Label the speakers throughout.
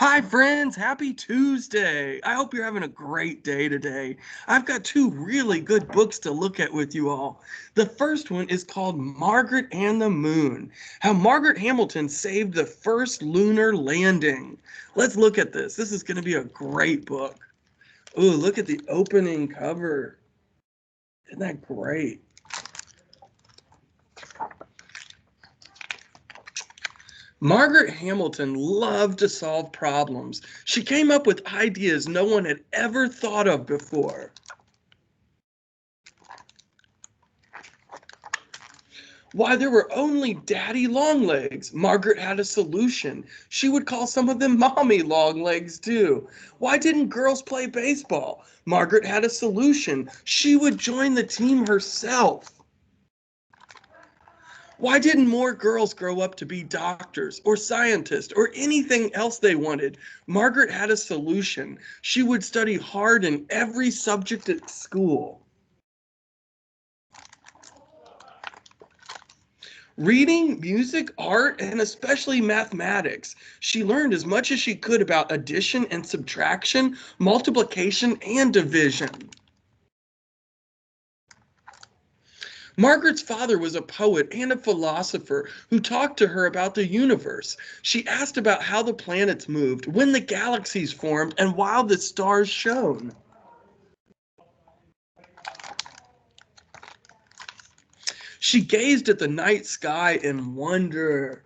Speaker 1: Hi, friends. Happy Tuesday. I hope you're having a great day today. I've got two really good books to look at with you all. The first one is called Margaret and the Moon, How Margaret Hamilton Saved the First Lunar Landing. Let's look at this. This is going to be a great book. Ooh, look at the opening cover. Isn't that great? Margaret Hamilton loved to solve problems. She came up with ideas no one had ever thought of before. Why, there were only daddy longlegs. Margaret had a solution. She would call some of them mommy longlegs too. Why didn't girls play baseball? Margaret had a solution. She would join the team herself. Why didn't more girls grow up to be doctors or scientists or anything else they wanted? Margaret had a solution. She would study hard in every subject at school. Reading, music, art, and especially mathematics. She learned as much as she could about addition and subtraction, multiplication, and division. Margaret's father was a poet and a philosopher who talked to her about the universe. She asked about how the planets moved, when the galaxies formed, and why the stars shone. She gazed at the night sky in wonder.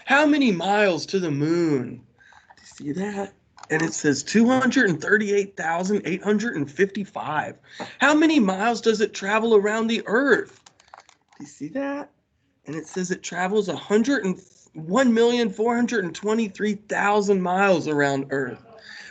Speaker 1: How many miles to the moon? Do you see that? And it says 238,855. How many miles does it travel around the Earth? Do you see that? And it says it travels 101,423,000 miles around Earth.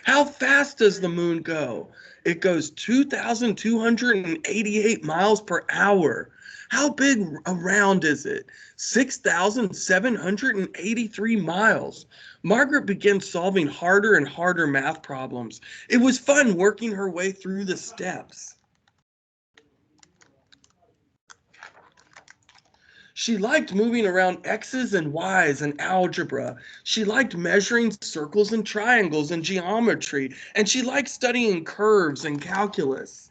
Speaker 1: How fast does the moon go? It goes 2,288 miles per hour. How big around is it? 6,783 miles. Margaret began solving harder and harder math problems. It was fun working her way through the steps. She liked moving around X's and Y's in algebra. She liked measuring circles and triangles in geometry. And she liked studying curves in calculus.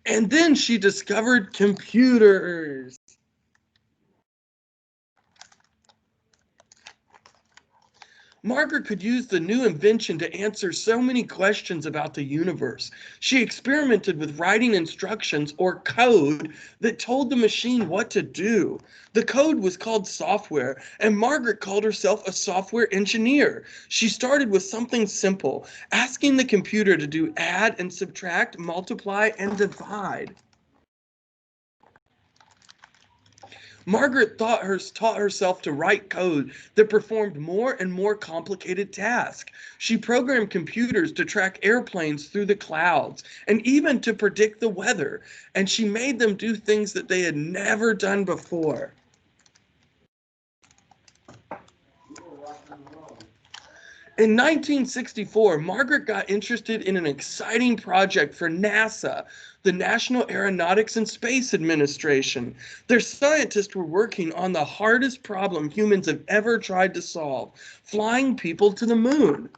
Speaker 1: And then she discovered computers. Margaret could use the new invention to answer so many questions about the universe. She experimented with writing instructions or code that told the machine what to do. The code was called software, and Margaret called herself a software engineer. She started with something simple, asking the computer to do add and subtract, multiply, and divide. Margaret taught herself to write code that performed more and more complicated tasks. She programmed computers to track airplanes through the clouds and even to predict the weather. And she made them do things that they had never done before. In 1964, Margaret got interested in an exciting project for NASA, the National Aeronautics and Space Administration. Their scientists were working on the hardest problem humans have ever tried to solve, flying people to the moon.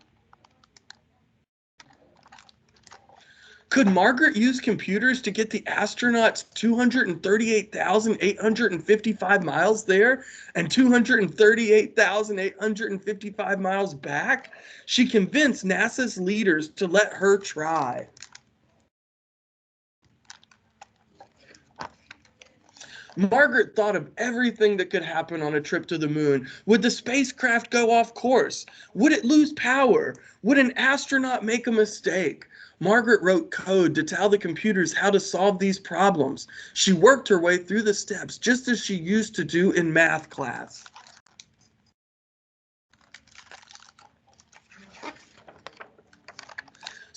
Speaker 1: Could Margaret use computers to get the astronauts 238,855 miles there and 238,855 miles back? She convinced NASA's leaders to let her try. Margaret thought of everything that could happen on a trip to the moon. Would the spacecraft go off course? Would it lose power? Would an astronaut make a mistake? Margaret wrote code to tell the computers how to solve these problems. She worked her way through the steps just as she used to do in math class.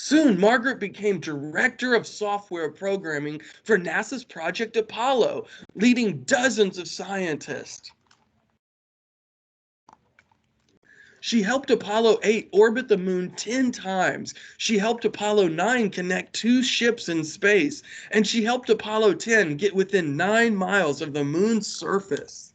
Speaker 1: Soon, Margaret became director of software programming for NASA's Project Apollo, leading dozens of scientists. She helped Apollo 8 orbit the moon 10 times. She helped Apollo 9 connect 2 ships in space. And she helped Apollo 10 get within 9 miles of the moon's surface.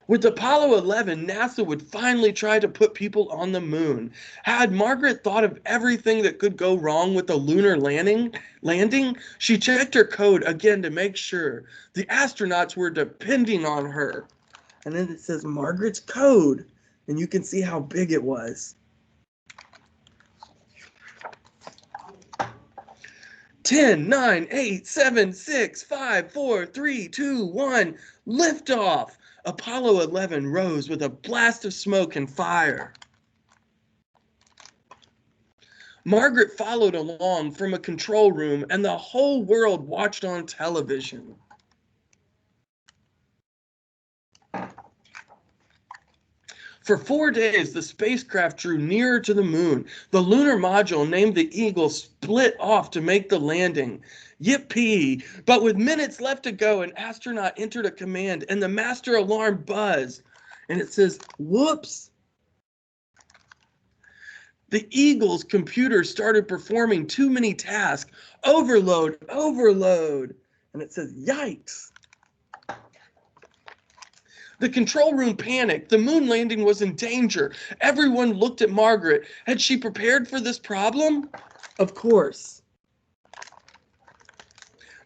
Speaker 1: With Apollo 11, NASA would finally try to put people on the moon. Had Margaret thought of everything that could go wrong with the lunar landing, she checked her code again to make sure. The astronauts were depending on her. And then it says Margaret's code, and you can see how big it was. 10, 9, 8, 7, 6, 5, 4, 3, 2, 1, liftoff. Apollo 11 rose with a blast of smoke and fire. Margaret followed along from a control room, and the whole world watched on television. For 4 days, the spacecraft drew nearer to the moon. The lunar module, named the Eagle, split off to make the landing. Yippee! But with minutes left to go, an astronaut entered a command, and the master alarm buzzed. And it says, whoops! The Eagle's computer started performing too many tasks. Overload, overload. And it says, yikes! The control room panicked. The moon landing was in danger. Everyone looked at Margaret. Had she prepared for this problem? Of course.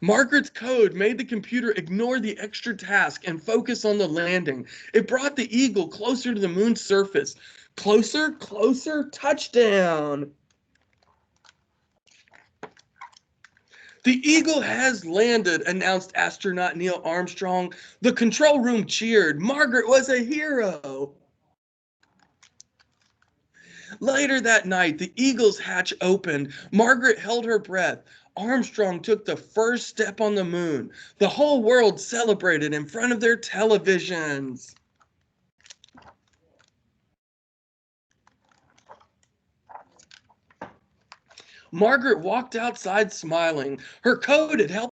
Speaker 1: Margaret's code made the computer ignore the extra task and focus on the landing. It brought the Eagle closer to the moon's surface. Closer, closer, touchdown. The Eagle has landed, announced astronaut Neil Armstrong. The control room cheered. Margaret was a hero. Later that night, the Eagle's hatch opened. Margaret held her breath. Armstrong took the first step on the moon. The whole world celebrated in front of their televisions. Margaret walked outside smiling. Her code had helped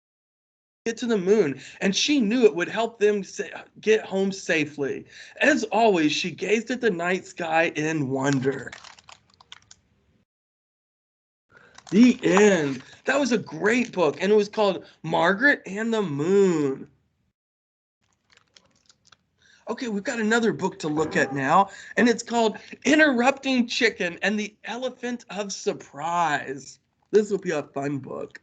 Speaker 1: get to the moon, and she knew it would help them get home safely. As always, she gazed at the night sky in wonder. The end. That was a great book, and it was called Margaret and the Moon. Okay, we've got another book to look at now, and it's called Interrupting Chicken and the Elephant of Surprise. This will be a fun book.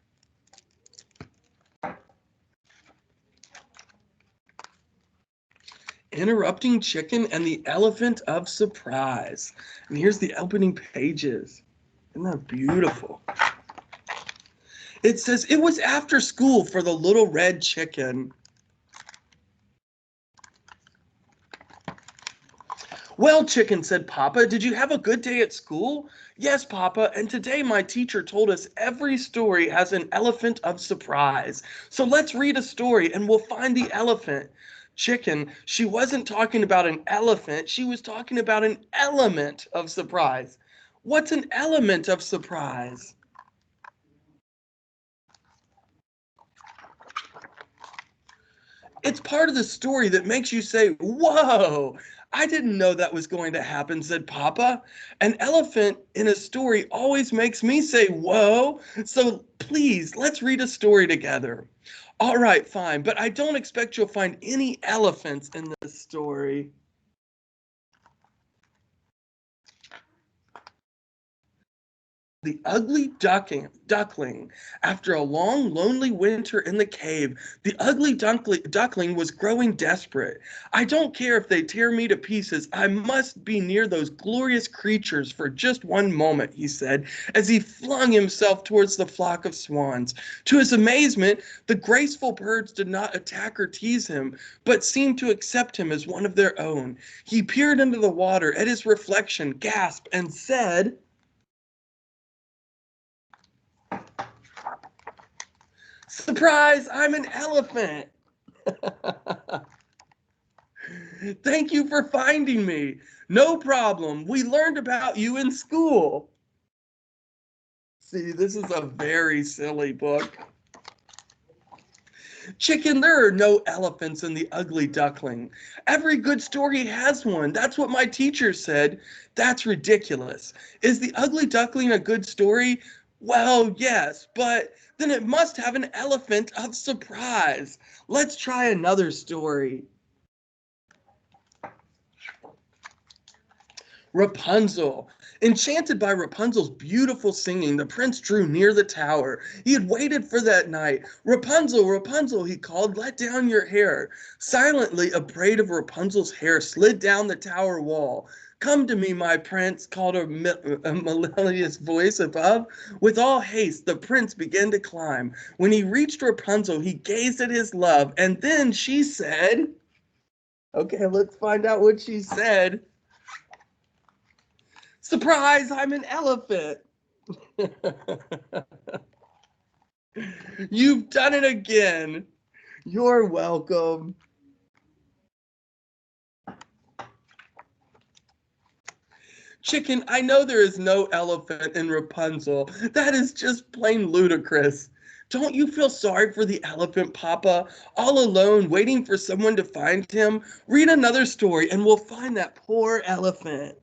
Speaker 1: Interrupting Chicken and the Elephant of Surprise. And here's the opening pages. Isn't that beautiful? It says, it was after school for the little red chicken. Well, Chicken, said Papa, did you have a good day at school? Yes, Papa, and today my teacher told us every story has an elephant of surprise. So let's read a story and we'll find the elephant. Chicken, she wasn't talking about an elephant, she was talking about an element of surprise. What's an element of surprise? It's part of the story that makes you say, whoa, I didn't know that was going to happen, said Papa. An elephant in a story always makes me say, whoa. So please, let's read a story together. All right, fine, but I don't expect you'll find any elephants in this story. The ugly duckling. After a long, lonely winter in the cave, the ugly duckling was growing desperate. I don't care if they tear me to pieces. I must be near those glorious creatures for just one moment, he said, as he flung himself towards the flock of swans. To his amazement, the graceful birds did not attack or tease him, but seemed to accept him as one of their own. He peered into the water at his reflection, gasped, and said, surprise, I'm an elephant. Thank you for finding me. No problem. We learned about you in school. See, this is a very silly book. Chicken, there are no elephants in The Ugly Duckling. Every good story has one. That's what my teacher said. That's ridiculous. Is The Ugly Duckling a good story? Well, yes, but then it must have an elephant of surprise. Let's try another story. Rapunzel. Enchanted by Rapunzel's beautiful singing, the prince drew near the tower. He had waited for that night. Rapunzel, Rapunzel, he called, let down your hair. Silently, a braid of Rapunzel's hair slid down the tower wall. Come to me, my prince, called a melodious voice above. With all haste, the prince began to climb. When he reached Rapunzel, he gazed at his love, and then she said, okay, let's find out what she said. Surprise, I'm an elephant. You've done it again. You're welcome. Chicken, I know there is no elephant in Rapunzel. That is just plain ludicrous. Don't you feel sorry for the elephant, Papa? All alone, waiting for someone to find him? Read another story and we'll find that poor elephant.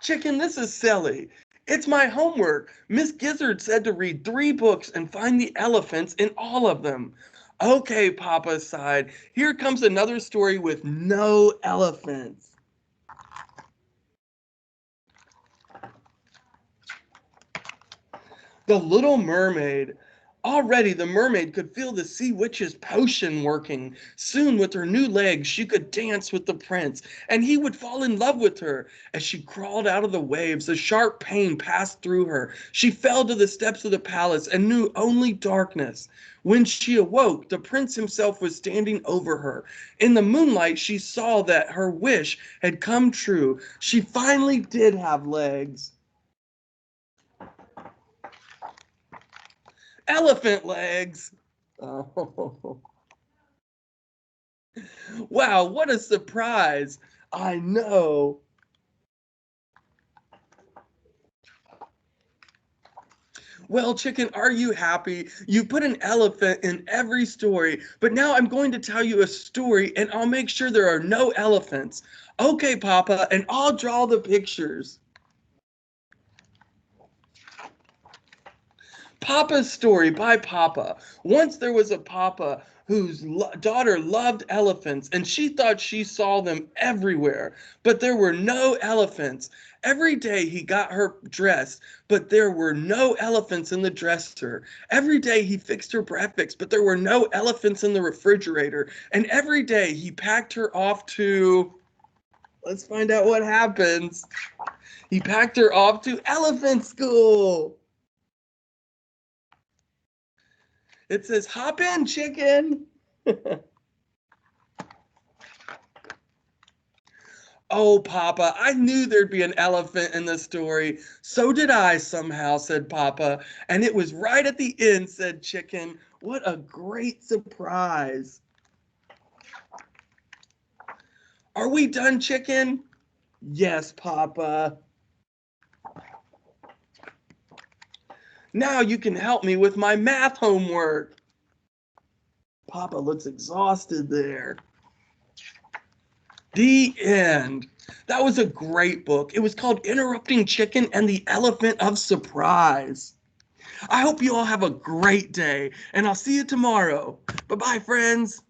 Speaker 1: Chicken, this is silly. It's my homework. Miss Gizzard said to read 3 books and find the elephants in all of them. Okay, Papa sighed. Here comes another story with no elephants. The Little Mermaid. Already the mermaid could feel the sea witch's potion working. Soon, with her new legs, she could dance with the prince, and he would fall in love with her. As she crawled out of the waves, a sharp pain passed through her. She fell to the steps of the palace and knew only darkness. When she awoke, the prince himself was standing over her. In the moonlight, she saw that her wish had come true. She finally did have legs. Elephant legs. Oh. Wow, what a surprise. I know. Well, Chicken, are you happy? You put an elephant in every story, but now I'm going to tell you a story and I'll make sure there are no elephants. Okay, Papa, and I'll draw the pictures. Papa's Story by Papa. Once there was a papa whose daughter loved elephants, and she thought she saw them everywhere, but there were no elephants. Every day he got her dressed, but there were no elephants in the dresser. Every day he fixed her breakfast, but there were no elephants in the refrigerator. And every day he packed her off to, let's find out what happens. He packed her off to elephant school. It says, hop in, chicken. Oh, Papa, I knew there'd be an elephant in the story. So did I somehow, said Papa. And it was right at the end, said Chicken. What a great surprise. Are we done, Chicken? Yes, Papa. Now you can help me with my math homework. Papa looks exhausted there. The end. That was a great book. It was called Interrupting Chicken and the Elephant of Surprise. I hope you all have a great day, and I'll see you tomorrow. Bye-bye, friends.